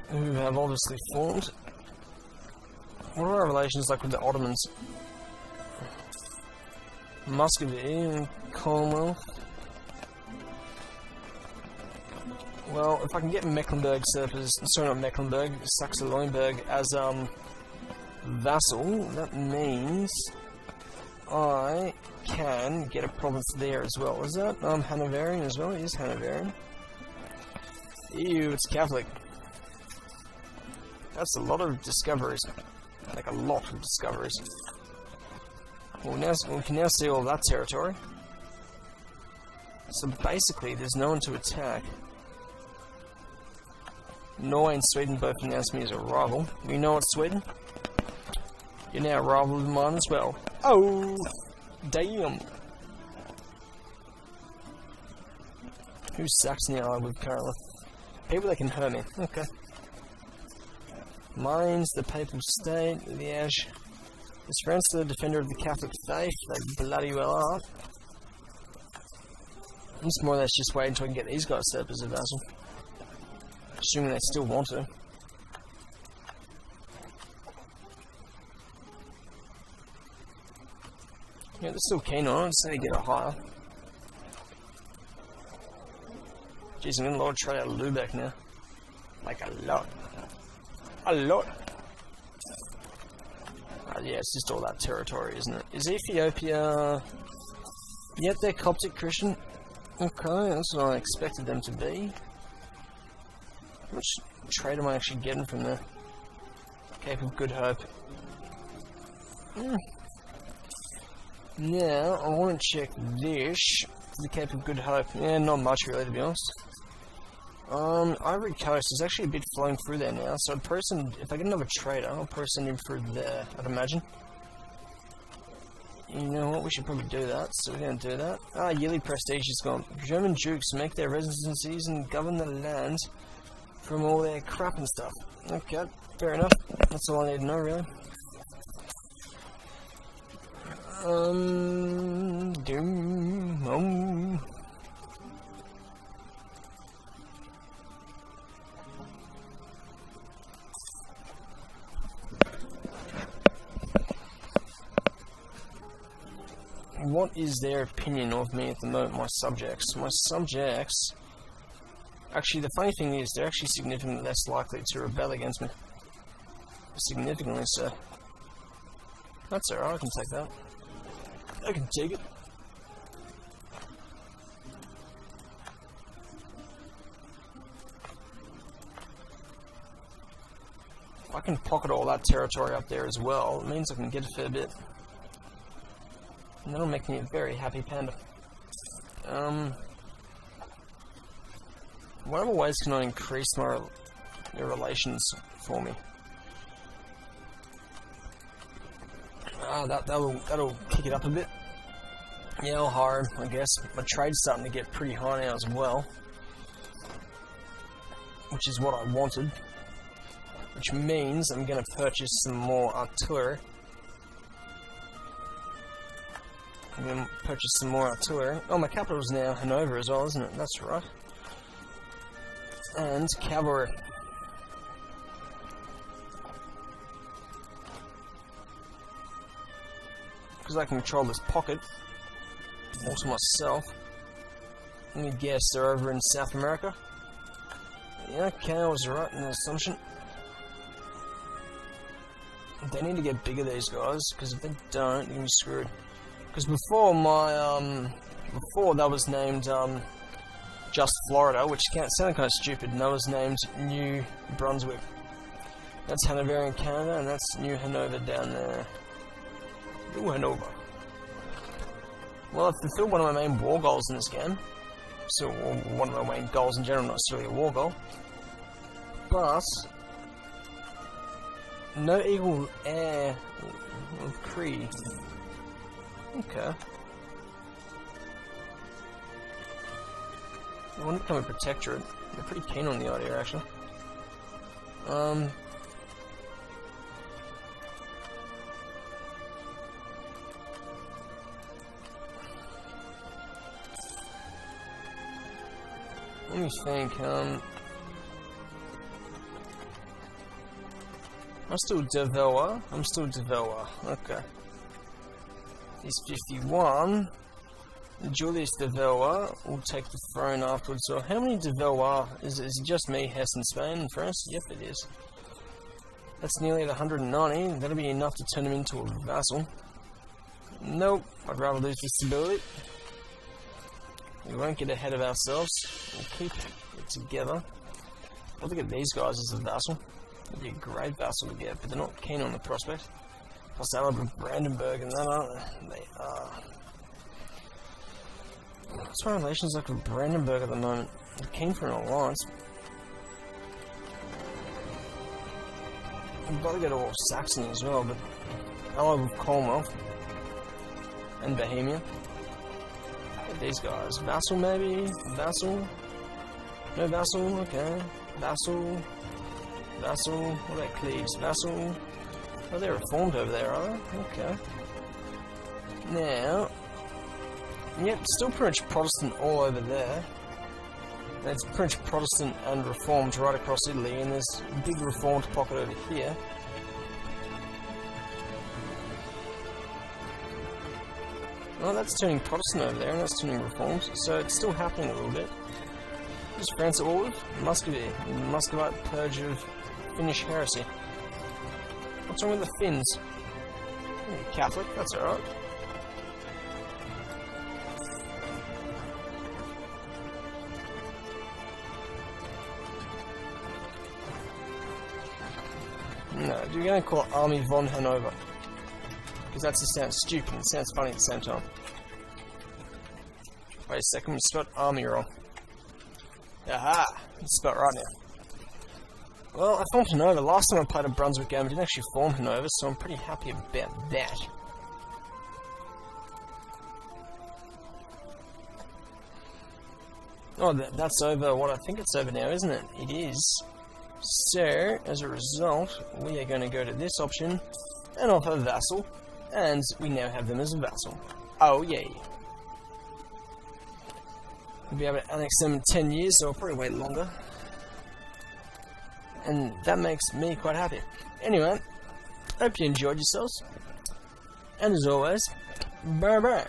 who have obviously formed. What are our relations like with the Ottomans? Muscovy and Commonwealth. Well, if I can get Mecklenburg Saxe-Lauenburg as vassal, that means I can get a province there as well. Is that Hanoverian as well? It is Hanoverian. Ew, it's Catholic. That's a lot of discoveries. Like a lot of discoveries. Well, we can now see all that territory. So basically, there's no one to attack. Norway and Sweden both announced me as a rival. You know what, Sweden? You're now a rival of mine as well. Oh! Damn! Who's Saxony allied with currently? People that can hurt me. Okay. Mine's the Papal State, Liège. Is France the defender of the Catholic faith? They bloody well are. I'm just more or less just waiting until I can get these guys set up as a vassal. Assuming they still want to. Yeah, they're still keen on it, just need to get it higher. Jeez, I'm gonna trade out Lubeck now. Like a lot. A lot. Yeah, it's just all that territory, isn't it? Is Ethiopia... Yep, they're Coptic Christian. Okay, that's what I expected them to be. How much trade am I actually getting from the Cape of Good Hope? Now, I want to check this for the Cape of Good Hope. Yeah, not much really, to be honest. Ivory Coast is actually a bit flowing through there now, so I'd probably send, if I get another trader, I'll probably send him through there, I'd imagine. You know what, we should probably do that, so we're going to do that. Ah, yearly prestige is gone. German dukes make their residencies and govern the land from all their crap and stuff. Okay, fair enough. That's all I need to know, really. What is their opinion of me at the moment, my subjects? My subjects... Actually, the funny thing is, they're actually significantly less likely to rebel against me. Significantly so. That's alright, I can take that. I can take it. If I can pocket all that territory up there as well, it means I can get a fair bit. And that'll make me a very happy panda. What other ways can I increase my relations for me? That'll kick it up a bit. Yeah, I'll hire him, I guess. My trade's starting to get pretty high now as well, which is what I wanted. Which means I'm going to purchase some more artillery. Oh, my capital is now Hanover as well, isn't it? That's right. And cavalry. Because I can control this pocket all to myself. Let me guess, they're over in South America? Yeah, okay, I was right in the assumption. They need to get bigger, these guys, because if they don't, they're going to be screwed. Because before before that was named just Florida, which sounded kind of stupid, and that was named New Brunswick. That's Hanoverian Canada, and that's New Hanover down there. New Hanover. Well, I've fulfilled one of my main war goals in this game. So, one of my main goals in general, not necessarily a war goal. But no equal heir of Cree. Okay. I want to become a protectorate. They're pretty keen on the idea, actually. Let me think, I'm still Devoa. Okay. He's 51. Julius Devoa will take the throne afterwards. So how many Devoa? Is it just me, Hesse, and Spain and France? Yep, it is. That's nearly at 190. That'll be enough to turn him into a vassal. Nope. I'd rather lose the stability. We won't get ahead of ourselves. We'll keep it together. I'll look at these guys as a vassal. It'd be a great vassal to get, but they're not keen on the prospect. Plus, they're up in Brandenburg and that, aren't they? They are. What's my relations like with Brandenburg at the moment? They're keen for an alliance. I've got to go to all Saxony as well, but allied with Commonwealth and Bohemia. These guys. Vassal, maybe? Vassal? No vassal? Okay. Vassal. Vassal. What about Cleves? Vassal. Oh, they're reformed over there, are they? Okay. Now. Yep, still pretty much Protestant all over there. It's pretty much Protestant and Reformed right across Italy, and there's a big Reformed pocket over here. Well, that's turning Protestant over there, and that's turning Reformed, so it's still happening a little bit. Is France at war with? Muscovy. Muscovite purge of Finnish heresy. What's wrong with the Finns? Catholic, that's alright. No, you're going to call it Army von Hanover. Because that just sounds stupid and sounds funny at the same time. Wait a second, we spelled army wrong. Aha! It's spelled right now. Well, I formed Hanover. Last time I played a Brunswick game, I didn't actually form Hanover, so I'm pretty happy about that. Oh, that's over. What I think it's over now, isn't it? It is. So, as a result, we are going to go to this option and offer vassal, and we now have them as a vassal. Oh, yay. We'll be able to annex them in 10 years, so I'll probably wait longer. And that makes me quite happy. Anyway, hope you enjoyed yourselves. And as always, bye-bye.